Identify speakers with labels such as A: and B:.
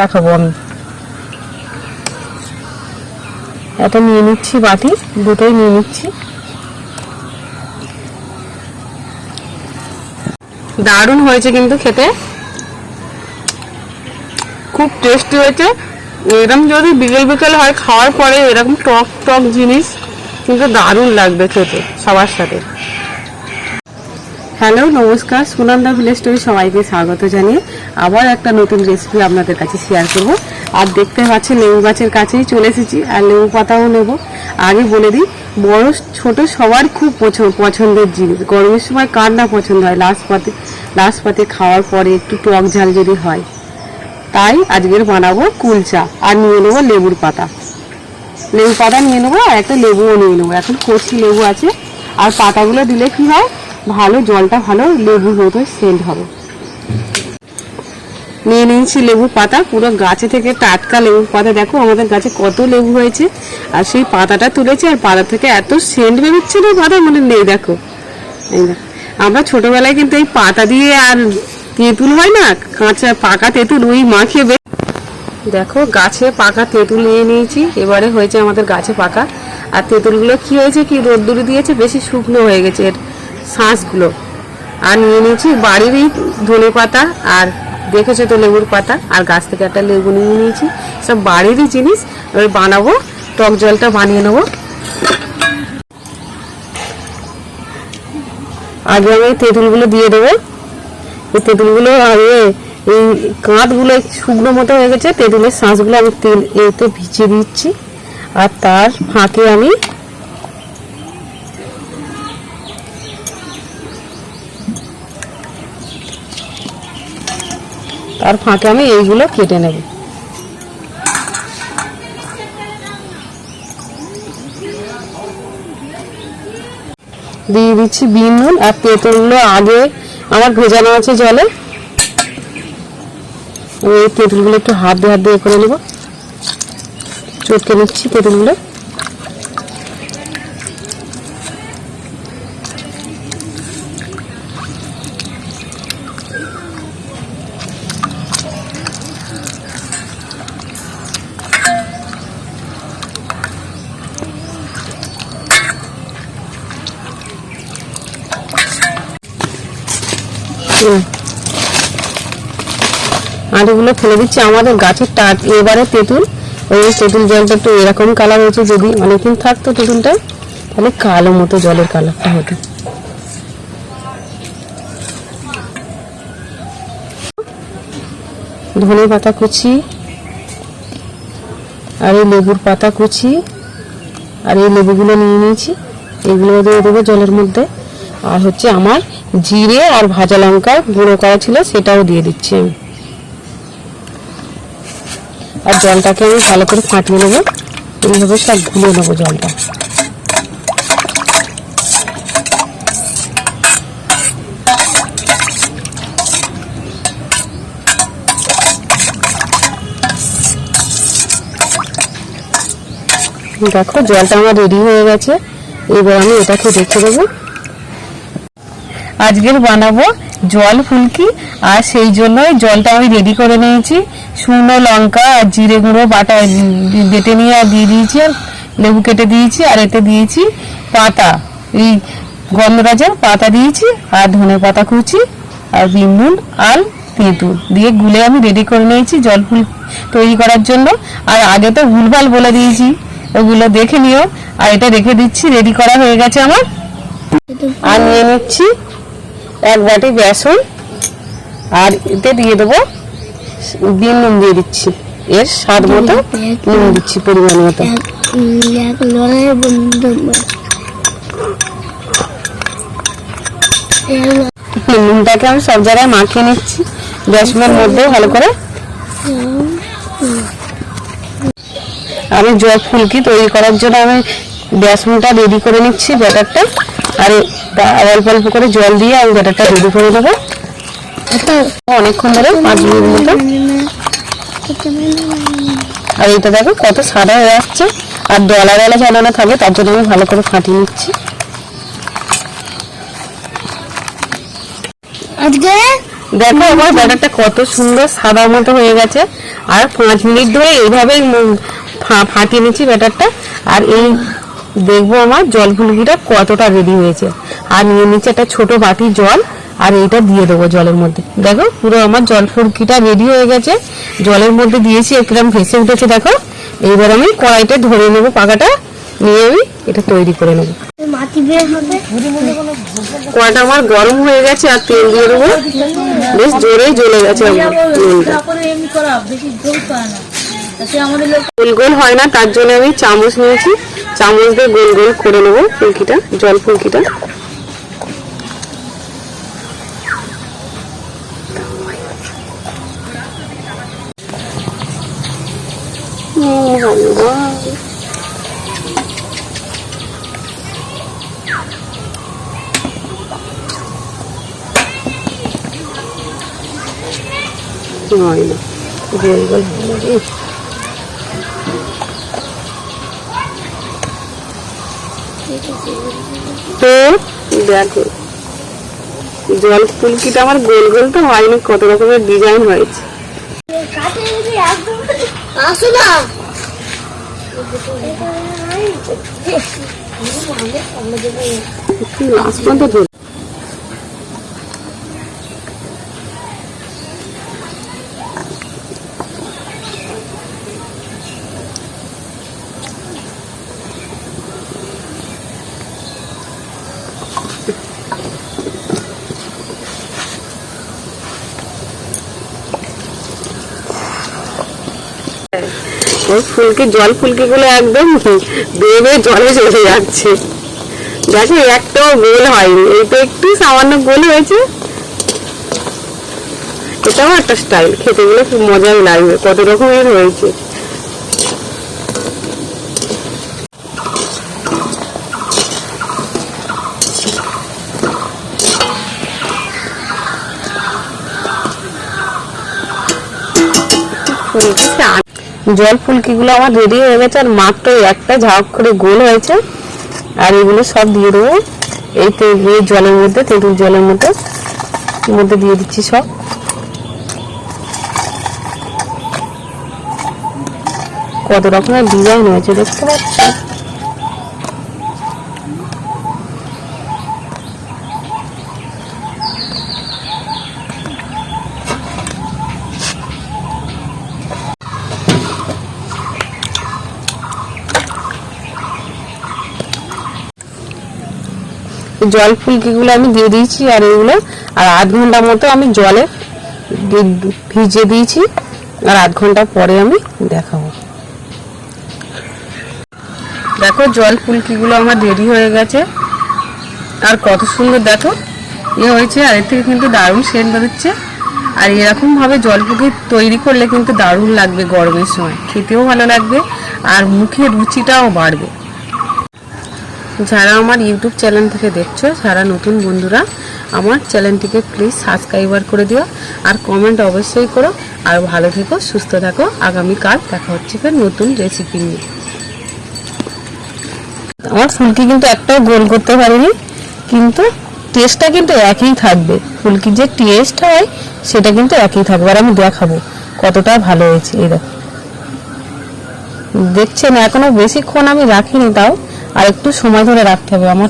A: দেখাবো আমি। এটা নিয়ে নিচ্ছি, বাটি দুটোই নিয়ে নিচ্ছি। দারুণ হয়েছে কিন্তু খেতে, খুব টেস্টি হয়েছে। এরকম যদি বিকেল বিকেল হয় খাওয়ার পরে এরকম টক টক জিনিস কিন্তু দারুণ লাগবে খেতে সবার সাথে। হ্যালো নমস্কার, সুনন্দা ভিলেজ স্টোরি সবাইকে স্বাগত জানিয়ে আবার একটা নতুন রেসিপি আপনাদের কাছে শেয়ার করব। আর দেখতে পাচ্ছি লেবু গাছের কাছেই চলে এসেছি, আর লেবু পাতাও নেব। আগে বলে দিই, বড় ছোট সবার খুব পছন্দের জিনিস। গরমের সময় কার না পছন্দ হয় লাস্ট পাতে খাওয়ার পরে একটু টক ঝাল যদি হয়। তাই আজকের বানাবো কুলচা। আর নিয়ে নেবো লেবু পাতা নিয়ে নেবো, আর একটা লেবুও নিয়ে নেবো। এখন কচি লেবু আছে, আর পাতাগুলো দিলে কি হয়, ভালো জলটা ভালো লেবুর মতো সেন্ট হবে। নিয়ে নিয়েছি লেবু পাতা, পুরো গাছে থেকে টাটকা লেবু পাতা। দেখো আমাদের গাছে কত লেবু হয়েছে, আর সেই পাতাটা তুলেছি, আর পাতা থেকে এত সেন্ট বেরোচ্ছে না পাতা মানে নেই। দেখো আমরা ছোটবেলায় কিন্তু এই পাতা দিয়ে আর তেঁতুল হয় না, কাঁচা পাকা তেঁতুল, ওই মাখিয়ে দেখো গাছে পাকা তেঁতুল নিয়ে নিয়েছি। এবারে হয়েছে আমাদের গাছে পাকা, আর তেঁতুলগুলো কি হয়েছে, কি রোদ্দুরে দিয়েছে, বেশি শুকনো হয়ে গেছে এর শাঁসগুলো। আর নিয়ে নিয়েছি বাড়িরই ধনে পাতা, আর দেখেছো তো লেবুর পাতা, আর গাছ থেকে একটা লেবু নিয়ে নিয়েছি। সব বাড়িরই জিনিস। এবার বানাবো, টক জলটা বানিয়ে নেবো। আগে আমি তেঁতুলগুলো দিয়ে দেবো। এই তেঁতুলগুলো আগে এই কাঁধগুলো শুকনো মতো হয়ে গেছে, তেঁতুলের শাঁসগুলো আমি এতে ভিজিয়ে দিচ্ছি। আর তার ফাঁকে আমি এইগুলো কেটে নেব। দিয়ে দিচ্ছি বিন নুন। আর তেঁতুলগুলো আগে আমার ভেজানো আছে জলে। এই তেঁতুলগুলো একটু হাত দিয়ে করে নেব, চটকে নিচ্ছি তেঁতুলগুলো। আর এগুলো ফেলে দিচ্ছি। আমাদের গাছের এবারে তেঁতুল, ওই তেঁতুল জলটা একটু এরকম কালার হয়েছে। যদি অনেকদিন থাকতো তেঁতুলটা, তাহলে কালো মতো জলের কালারটা হতো। ধনে পাতা কুচি, আর এই লেবুর পাতা কুচি, আর এই লেবুগুলো নিয়ে নিয়েছি, এগুলো দিয়ে দেবো জলের মধ্যে। আর হচ্ছে আমার জিরে আর ভাজা লঙ্কা গুঁড়ো করা ছিল, সেটাও দিয়ে দিচ্ছি আমি। আর জলটাকে আমি ভালো করে ফাটিয়ে নেবো, এইভাবে সব গুলে নেবো জলটা। দেখো জলটা আমার রেডি হয়ে গেছে। এবার আমি এটাকে রেখে দেবো। আজকের বানাবো জল ফুলকি, আর সেই জন্যই জলটা আমি রেডি করে নিয়েছি। শুকনো লঙ্কা আর জিরে গুঁড়ো বাটা বেটে নিয়ে দিয়ে দিয়েছি, আর লেবু কেটে দিয়েছি, আর এতে দিয়েছি পাতা, এই গন্ধরাজের পাতা দিয়েছি, আর ধনে পাতা কুচি, আর বিন নুন আর তেঁতুল দিয়ে গুলে আমি রেডি করে নিয়েছি জল ফুল তৈরি করার জন্য। আর আগে তো ভুলভাল বলে দিয়েছি, ওগুলো দেখে নিও। আর এটা রেখে দিচ্ছি, রেডি করা হয়ে গেছে আমার। আর নিয়ে নিচ্ছি এক বাটি বেসন, আর এতে দিয়ে দেবো বিন নুন দিয়ে দিচ্ছি, এর স্বাদ মতো নুন দিচ্ছি পরিমাণ মতো। নুনটাকে আমি সব জায়গায় মাখিয়ে নিচ্ছি বেসনের মধ্যে ভালো করে। আমি জল ফুলকি তৈরি করার জন্য আমি বেসনটা রেডি করে নিচ্ছি, ব্যাটারটা। আর অল্প অল্প করে জল দিয়ে আমি ব্যাটারটা রেডি করে দেবো অনেকক্ষণ ধরে, 5 মিনিট মতো। আর এটা দেখো কত সাদা হয়ে আসছে, আর ডলা যেন না থাকে, তার জন্য আমি ভালো করে ফাটিয়ে নিচ্ছি। আজকে দেখো আমার ব্যাটারটা কত সুন্দর সাদা মতো হয়ে গেছে। আর 5 মিনিট ধরে এইভাবে ফাটিয়ে নিচ্ছি ব্যাটারটা। আর এই দেখবো আমার জল ফুলকিটা কতটা রেডি হয়েছে। আর নিয়ে নিচ্ছে একটা ছোট বাটি জল, আর এইটা দিয়ে দেবো জলের মধ্যে। দেখো পুরো আমার জল ফুলকিটা রেডি হয়ে গেছে, জলের মধ্যে দিয়েছি, একদম ভেসে উঠেছে। দেখো এইবার আমি কড়াইতে ধরে নেবো, পাকাটা নিয়ে আমি এটা তৈরি করে নেবো। কড়াইটা আমার গরম হয়ে গেছে, আর তেল দিয়ে দেবো। বেশ জোরেই জ্বলে গেছে আমার তেলটা। গোল গোল হয় না, তার জন্য আমি চামচ নিয়েছি, চামচ দিয়ে গোল গোল করে নেবো ফুলকিটা, জল ফুলকিটা। হয় না, গোল গোল হয় না। তো দেখো জল ফুলকিটা আমার গোল গোল তো হয়নি, কত রকমের ডিজাইন হয়েছে। লাস্ট পর্যন্ত ফুলকি জল ফুলকি গুলো একদম বেয়ে জলে চলে যাচ্ছে। দেখো একটাও গোল হয়নি, এই তো একটু সামান্য গোল হয়েছে। এটাও একটা স্টাইল, খেতে গেলে খুব মজাই লাগবে, কত রকমের হয়েছে। জল ফুলকি গুলো আমার রেডি হয়ে গেছে, আর মাত্র একটা ঝাঁক করে গোল হয়েছে। আর এগুলো সব দিয়ে দেবো এই জলের মধ্যে, তেঁতুল জলের মধ্যে দিয়ে দিচ্ছি সব। কত রকমের ডিজাইন হয়েছে দেখতে পাচ্ছি। জল ফুলকি গুলো আমি দিয়ে দিয়েছি, আর এগুলো আর আধ ঘন্টা মতো আমি জলে ভিজিয়ে দিয়েছি, আর আধ ঘন্টা পরে আমি দেখাবো। দেখো জল ফুলকি গুলো আমার রেডি হয়ে গেছে, আর কত সুন্দর দেখো হয়েছে। আর এর থেকে কিন্তু দারুণ সেন্ট বেরোচ্ছে। আর এরকম ভাবে জল ফুলকি তৈরি করলে কিন্তু দারুণ লাগবে, গরমের সময় খেতেও ভালো লাগবে, আর মুখের রুচিটাও বাড়বে। যারা আমার ইউটিউব চ্যানেল থেকে দেখছো, যারা নতুন বন্ধুরা, আমার চ্যানেলটিকে প্লিজ সাবস্ক্রাইবার করে দিও, আর কমেন্ট অবশ্যই করো। আর ভালো থেকো, সুস্থ থাকো। আগামীকাল দেখা হচ্ছে নতুন রেসিপি নিয়ে। আমার ফুলকি কিন্তু একটাও গোল করতে পারিনি, কিন্তু টেস্টটা কিন্তু একই থাকবে। ফুলকির যে টেস্ট হয় সেটা কিন্তু একই থাকবে, আর আমি দেখাবো কতটা ভালো হয়েছে। এই দেখো দেখছেন, এখনো বেশিক্ষণ আমি রাখিনি, তাও আর একটু সময় ধরে রাখতে হবে। আমার